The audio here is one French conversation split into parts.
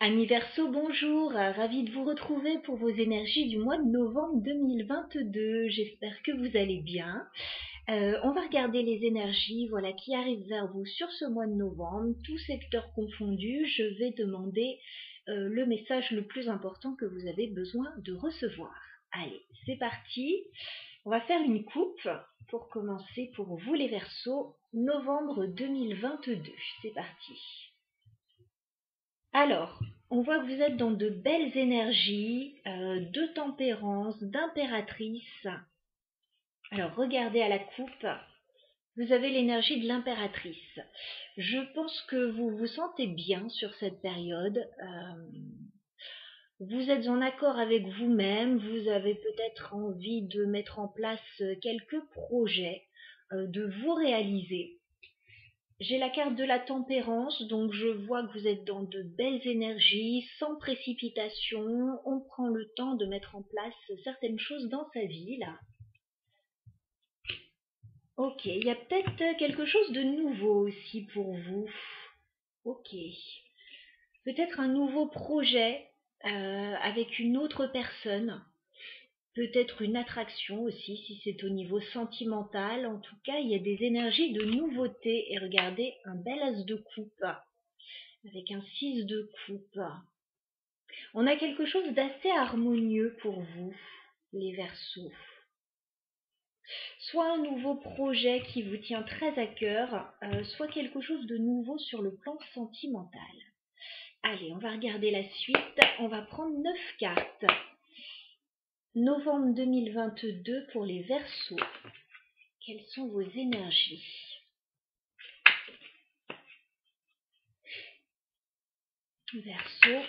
Amis Verseau, bonjour, ravi de vous retrouver pour vos énergies du mois de novembre 2022. J'espère que vous allez bien. On va regarder les énergies qui arrivent vers vous sur ce mois de novembre, tous secteurs confondus. Je vais demander le message le plus important que vous avez besoin de recevoir. Allez, c'est parti. On va faire une coupe pour commencer pour vous les Verseaux, novembre 2022. C'est parti. Alors, on voit que vous êtes dans de belles énergies, de tempérance, d'impératrice. Alors, regardez à la coupe, vous avez l'énergie de l'impératrice. Je pense que vous vous sentez bien sur cette période. Vous êtes en accord avec vous-même, vous avez peut-être envie de mettre en place quelques projets, de vous réaliser. J'ai la carte de la tempérance, donc je vois que vous êtes dans de belles énergies, sans précipitation. On prend le temps de mettre en place certaines choses dans sa vie, là. Ok, il y a peut-être quelque chose de nouveau aussi pour vous. Ok. Peut-être un nouveau projet avec une autre personne. Peut-être une attraction aussi, si c'est au niveau sentimental. En tout cas, il y a des énergies de nouveauté. Et regardez, un bel as de coupe, avec un 6 de coupe. On a quelque chose d'assez harmonieux pour vous, les Verseaux. Soit un nouveau projet qui vous tient très à cœur, soit quelque chose de nouveau sur le plan sentimental. Allez, on va regarder la suite. On va prendre 9 cartes. Novembre 2022 pour les Verseaux. Quelles sont vos énergies? Verseau.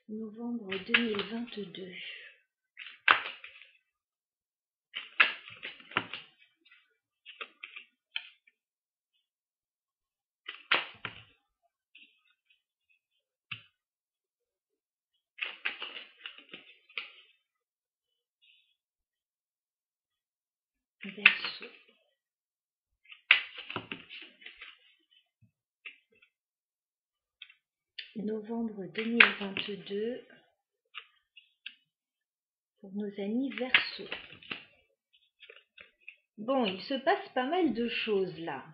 Novembre 2022. Verseau. Novembre 2022 pour nos amis Verseau. Bon, il se passe pas mal de choses là.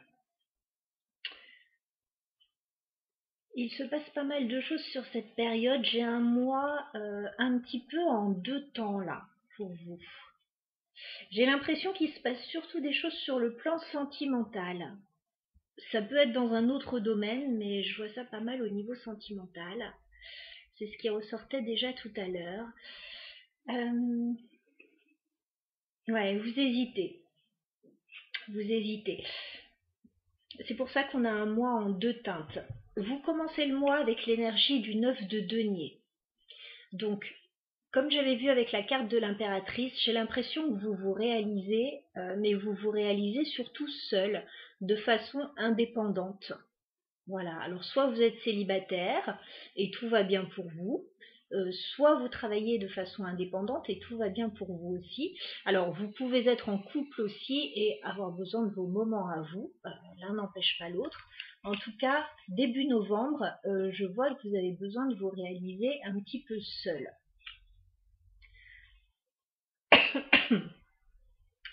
Il se passe pas mal de choses sur cette période. J'ai un mois un petit peu en deux temps là pour vous. J'ai l'impression qu'il se passe surtout des choses sur le plan sentimental. Ça peut être dans un autre domaine, mais je vois ça pas mal au niveau sentimental. C'est ce qui ressortait déjà tout à l'heure. Ouais, vous hésitez. Vous hésitez. C'est pour ça qu'on a un mois en deux teintes. Vous commencez le mois avec l'énergie du 9 de denier. Donc, comme j'avais vu avec la carte de l'impératrice, j'ai l'impression que vous vous réalisez, mais vous vous réalisez surtout seul, de façon indépendante. Voilà, alors soit vous êtes célibataire et tout va bien pour vous, soit vous travaillez de façon indépendante et tout va bien pour vous aussi. Alors vous pouvez être en couple aussi et avoir besoin de vos moments à vous, l'un n'empêche pas l'autre. En tout cas, début novembre, je vois que vous avez besoin de vous réaliser un petit peu seul.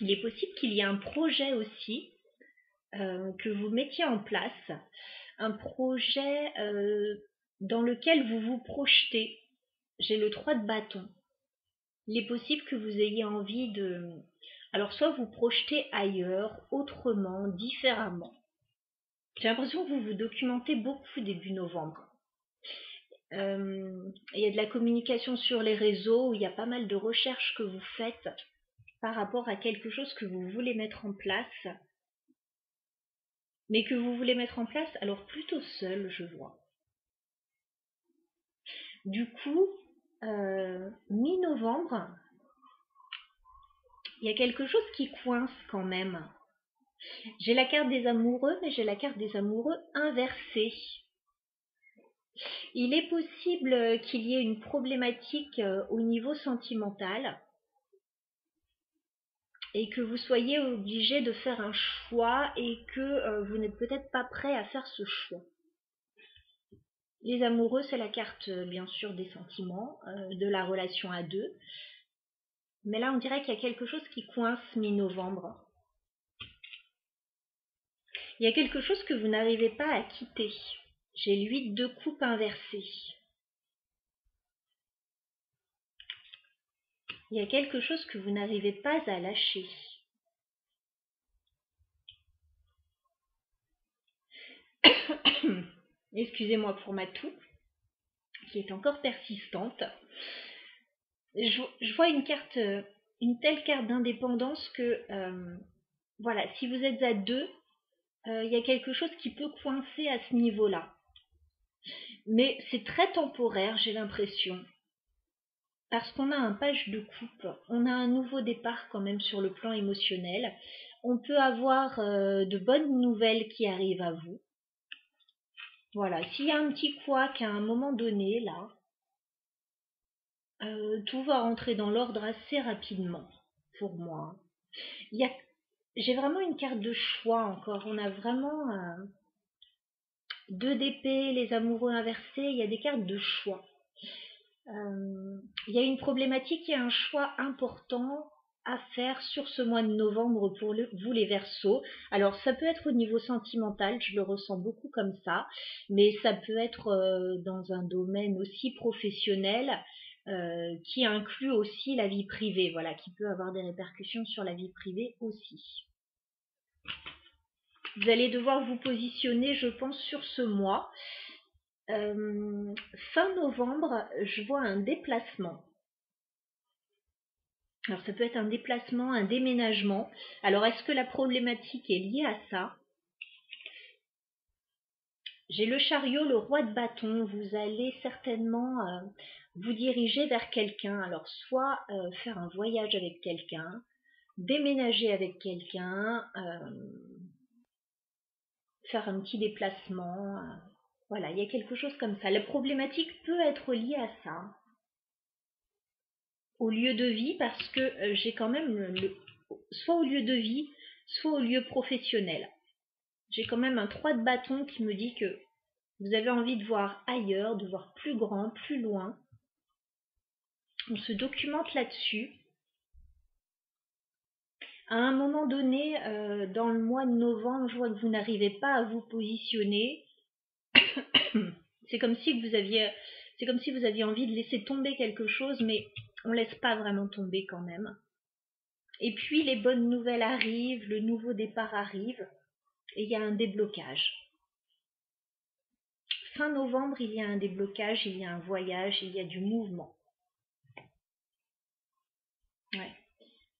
Il est possible qu'il y ait un projet aussi que vous mettiez en place, un projet dans lequel vous vous projetez. J'ai le 3 de bâton. Il est possible que vous ayez envie de... Alors, soit vous projetez ailleurs, autrement, différemment. J'ai l'impression que vous vous documentez beaucoup début novembre. Il y a de la communication sur les réseaux, où il y a pas mal de recherches que vous faites par rapport à quelque chose que vous voulez mettre en place. Mais que vous voulez mettre en place, alors plutôt seul, je vois. Du coup, mi-novembre, il y a quelque chose qui coince quand même. J'ai la carte des amoureux, mais j'ai la carte des amoureux inversée. Il est possible qu'il y ait une problématique au niveau sentimental. et que vous soyez obligé de faire un choix et que vous n'êtes peut-être pas prêt à faire ce choix. Les amoureux, c'est la carte bien sûr des sentiments, de la relation à deux. Mais là, on dirait qu'il y a quelque chose qui coince mi-novembre. Il y a quelque chose que vous n'arrivez pas à quitter. J'ai l'8 de coupe inversée. Il y a quelque chose que vous n'arrivez pas à lâcher. Excusez-moi pour ma toux, qui est encore persistante. Je vois une carte, une telle carte d'indépendance que, voilà, si vous êtes à deux, il y a quelque chose qui peut coincer à ce niveau-là. Mais c'est très temporaire, j'ai l'impression. Parce qu'on a un page de coupe, on a un nouveau départ quand même sur le plan émotionnel. On peut avoir de bonnes nouvelles qui arrivent à vous. Voilà, s'il y a un petit couac à un moment donné, là, tout va rentrer dans l'ordre assez rapidement, pour moi. J'ai vraiment une carte de choix encore. On a vraiment 2 d'épée, les amoureux inversés, il y a des cartes de choix. Il y a une problématique, il y a un choix important à faire sur ce mois de novembre pour vous les Verseaux. Alors ça peut être au niveau sentimental, je le ressens beaucoup comme ça, mais ça peut être dans un domaine aussi professionnel qui inclut aussi la vie privée, voilà, qui peut avoir des répercussions sur la vie privée aussi. Vous allez devoir vous positionner, je pense, sur ce mois. Fin novembre, je vois un déplacement. Alors ça peut être un déplacement, un déménagement. Alors est-ce que la problématique est liée à ça? J'ai le chariot, le roi de bâton. Vous allez certainement vous diriger vers quelqu'un. Alors soit faire un voyage avec quelqu'un, déménager avec quelqu'un, faire un petit déplacement. Voilà, il y a quelque chose comme ça. La problématique peut être liée à ça. Au lieu de vie, parce que j'ai quand même soit au lieu de vie, soit au lieu professionnel. J'ai quand même un 3 de bâton qui me dit que vous avez envie de voir ailleurs, de voir plus grand, plus loin. On se documente là-dessus. À un moment donné, dans le mois de novembre, je vois que vous n'arrivez pas à vous positionner. C'est comme si vous aviez envie de laisser tomber quelque chose, mais on ne laisse pas vraiment tomber quand même. Et puis les bonnes nouvelles arrivent, le nouveau départ arrive, et il y a un déblocage. Fin novembre, il y a un déblocage, il y a un voyage, il y a du mouvement. Ouais.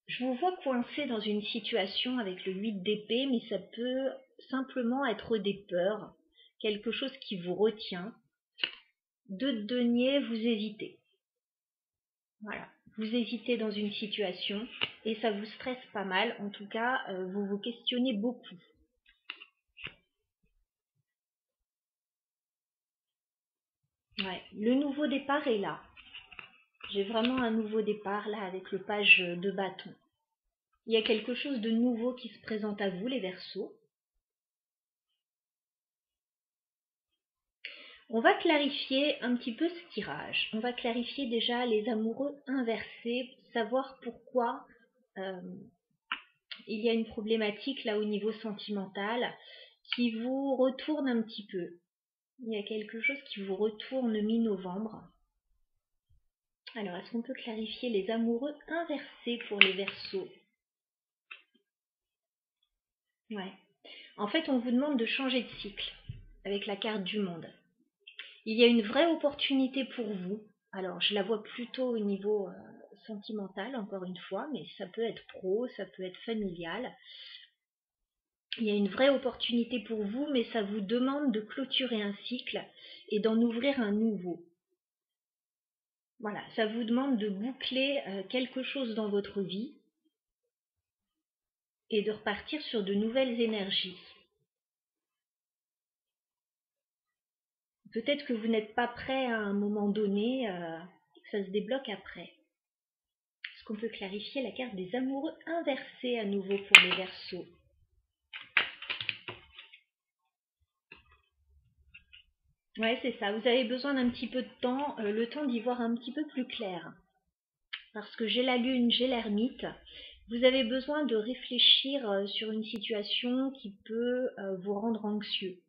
Je vous vois coincé dans une situation avec le 8 d'épée, mais ça peut simplement être des peurs, quelque chose qui vous retient. 2 de denier, vous hésitez. Voilà, vous hésitez dans une situation et ça vous stresse pas mal. En tout cas, vous vous questionnez beaucoup. Ouais, le nouveau départ est là. J'ai vraiment un nouveau départ là avec le page de bâton. Il y a quelque chose de nouveau qui se présente à vous, les Verseaux. On va clarifier un petit peu ce tirage. On va clarifier déjà les amoureux inversés, savoir pourquoi il y a une problématique là au niveau sentimental qui vous retourne un petit peu. Il y a quelque chose qui vous retourne mi-novembre. Alors, est-ce qu'on peut clarifier les amoureux inversés pour les Verseaux? Ouais. En fait, on vous demande de changer de cycle avec la carte du monde. Il y a une vraie opportunité pour vous. Alors, je la vois plutôt au niveau sentimental, encore une fois, mais ça peut être pro, ça peut être familial. Il y a une vraie opportunité pour vous, mais ça vous demande de clôturer un cycle et d'en ouvrir un nouveau. Voilà, ça vous demande de boucler quelque chose dans votre vie et de repartir sur de nouvelles énergies. Peut-être que vous n'êtes pas prêt à un moment donné, que ça se débloque après. Est-ce qu'on peut clarifier la carte des amoureux inversés à nouveau pour les Verseaux? Ouais, c'est ça. Vous avez besoin d'un petit peu de temps, le temps d'y voir un petit peu plus clair. Parce que j'ai la lune, j'ai l'ermite. Vous avez besoin de réfléchir sur une situation qui peut vous rendre anxieux.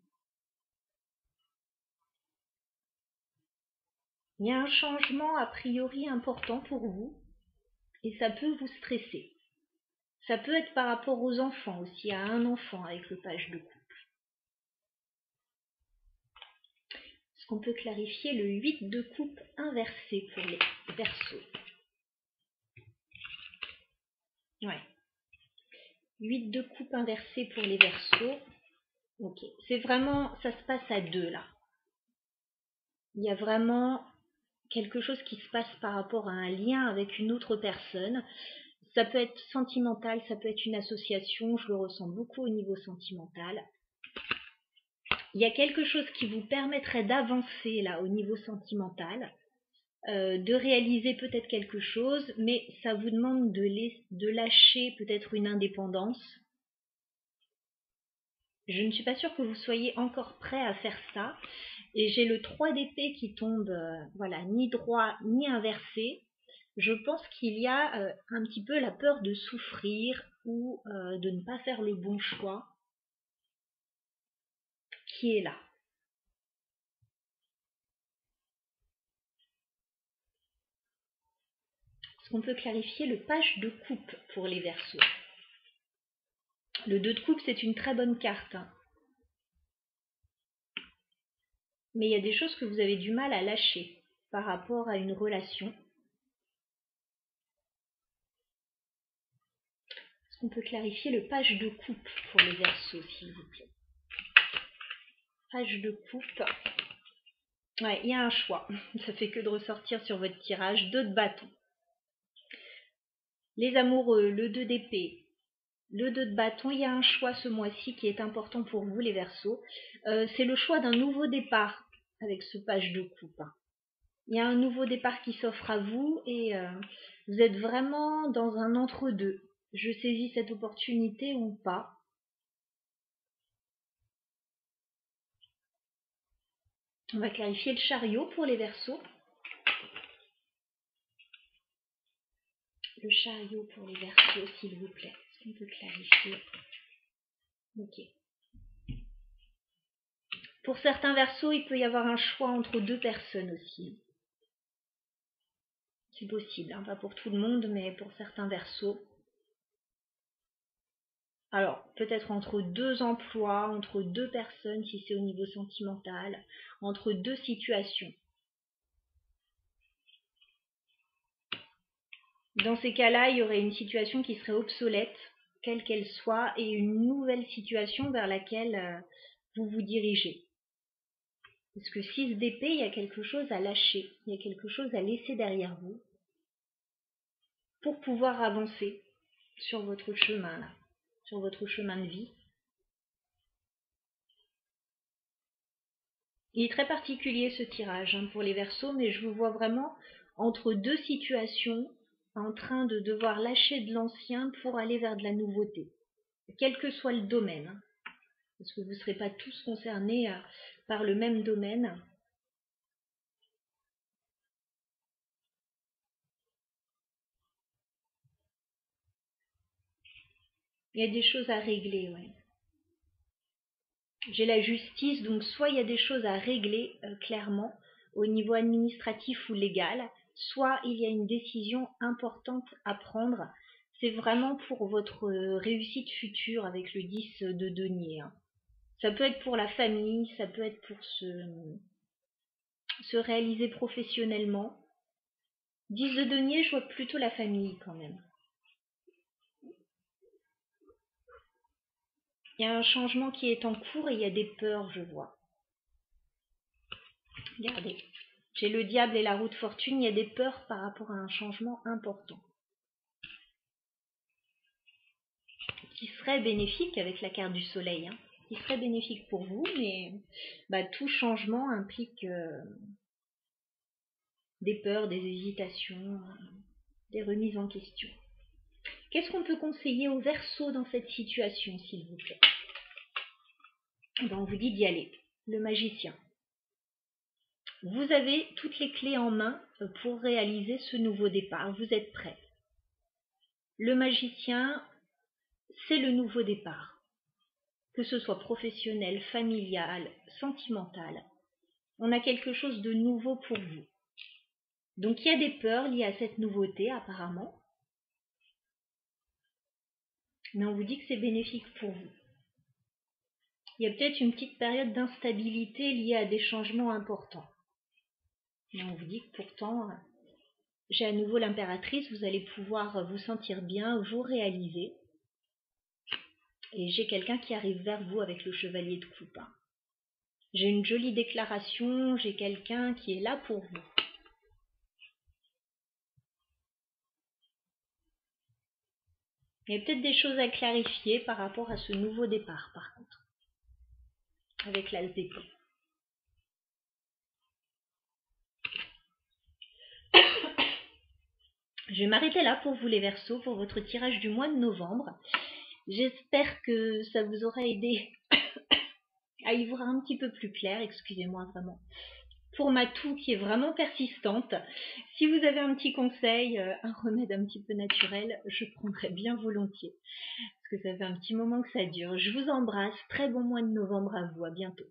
Il y a un changement a priori important pour vous et ça peut vous stresser. Ça peut être par rapport aux enfants aussi, à un enfant avec le page de coupe. Est-ce qu'on peut clarifier le 8 de coupe inversé pour les Verseaux? Ouais. 8 de coupe inversé pour les Verseaux. Ok. C'est vraiment, ça se passe à deux là. Il y a vraiment quelque chose qui se passe par rapport à un lien avec une autre personne. Ça peut être sentimental, ça peut être une association, je le ressens beaucoup au niveau sentimental. Il y a quelque chose qui vous permettrait d'avancer là au niveau sentimental, de réaliser peut-être quelque chose, mais ça vous demande de lâcher peut-être une indépendance. Je ne suis pas sûre que vous soyez encore prêt à faire ça. Et j'ai le 3 d'épée qui tombe, voilà, ni droit ni inversé. Je pense qu'il y a un petit peu la peur de souffrir ou de ne pas faire le bon choix qui est là. Est-ce qu'on peut clarifier le page de coupe pour les Verseaux? Le 2 de coupe, c'est une très bonne carte. Hein. Mais il y a des choses que vous avez du mal à lâcher par rapport à une relation. Est-ce qu'on peut clarifier le page de coupe pour les Verseaux, s'il vous plaît? Page de coupe. Ouais, il y a un choix. Ça fait que de ressortir sur votre tirage 2 de bâton. Les amoureux, le 2 d'épée, le 2 de bâton, il y a un choix ce mois-ci qui est important pour vous, les Verseaux. C'est le choix d'un nouveau départ avec ce page de coupe. Il y a un nouveau départ qui s'offre à vous et vous êtes vraiment dans un entre-deux. Je saisis cette opportunité ou pas. On va clarifier le chariot pour les Verseaux. Le chariot pour les Verseaux, s'il vous plaît. Est-ce qu'on peut clarifier? Ok. Pour certains Verseaux, il peut y avoir un choix entre deux personnes aussi. C'est possible, hein, pas pour tout le monde, mais pour certains Verseaux. Alors, peut-être entre deux emplois, entre deux personnes, si c'est au niveau sentimental, entre deux situations. Dans ces cas-là, il y aurait une situation qui serait obsolète, quelle qu'elle soit, et une nouvelle situation vers laquelle vous vous dirigez. Parce que 6 d'épée, il y a quelque chose à lâcher, il y a quelque chose à laisser derrière vous pour pouvoir avancer sur votre chemin, là, sur votre chemin de vie. Il est très particulier ce tirage hein, pour les Verseaux, mais je vous vois vraiment entre deux situations en train de devoir lâcher de l'ancien pour aller vers de la nouveauté, quel que soit le domaine, hein, parce que vous ne serez pas tous concernés par le même domaine. Il y a des choses à régler, ouais. J'ai la justice, donc soit il y a des choses à régler clairement au niveau administratif ou légal, soit il y a une décision importante à prendre. C'est vraiment pour votre réussite future avec le 10 de denier. Hein. Ça peut être pour la famille, ça peut être pour se réaliser professionnellement. 10 de denier, je vois plutôt la famille quand même. Il y a un changement qui est en cours et il y a des peurs, je vois. Regardez, j'ai le diable et la roue de fortune, il y a des peurs par rapport à un changement important. Qui serait bénéfique avec la carte du soleil. Hein. Qui serait bénéfique pour vous, mais tout changement implique des peurs, des hésitations, des remises en question. Qu'est-ce qu'on peut conseiller aux Verseaux dans cette situation, s'il vous plaît? On vous dit d'y aller. Le magicien. Vous avez toutes les clés en main pour réaliser ce nouveau départ. Vous êtes prêts. Le magicien, c'est le nouveau départ. Que ce soit professionnel, familial, sentimental. On a quelque chose de nouveau pour vous. Donc il y a des peurs liées à cette nouveauté apparemment. Mais on vous dit que c'est bénéfique pour vous. Il y a peut-être une petite période d'instabilité liée à des changements importants. Mais on vous dit que pourtant, j'ai à nouveau l'impératrice, vous allez pouvoir vous sentir bien, vous réaliser. Et j'ai quelqu'un qui arrive vers vous avec le chevalier de coupe. J'ai une jolie déclaration, j'ai quelqu'un qui est là pour vous. Il y a peut-être des choses à clarifier par rapport à ce nouveau départ, par contre, avec l'as d'épée. Je vais m'arrêter là pour vous les Verseaux, pour votre tirage du mois de novembre. J'espère que ça vous aura aidé à y voir un petit peu plus clair, excusez-moi vraiment, pour ma toux qui est vraiment persistante. Si vous avez un petit conseil, un remède un petit peu naturel, je prendrai bien volontiers, parce que ça fait un petit moment que ça dure. Je vous embrasse, très bon mois de novembre à vous, à bientôt.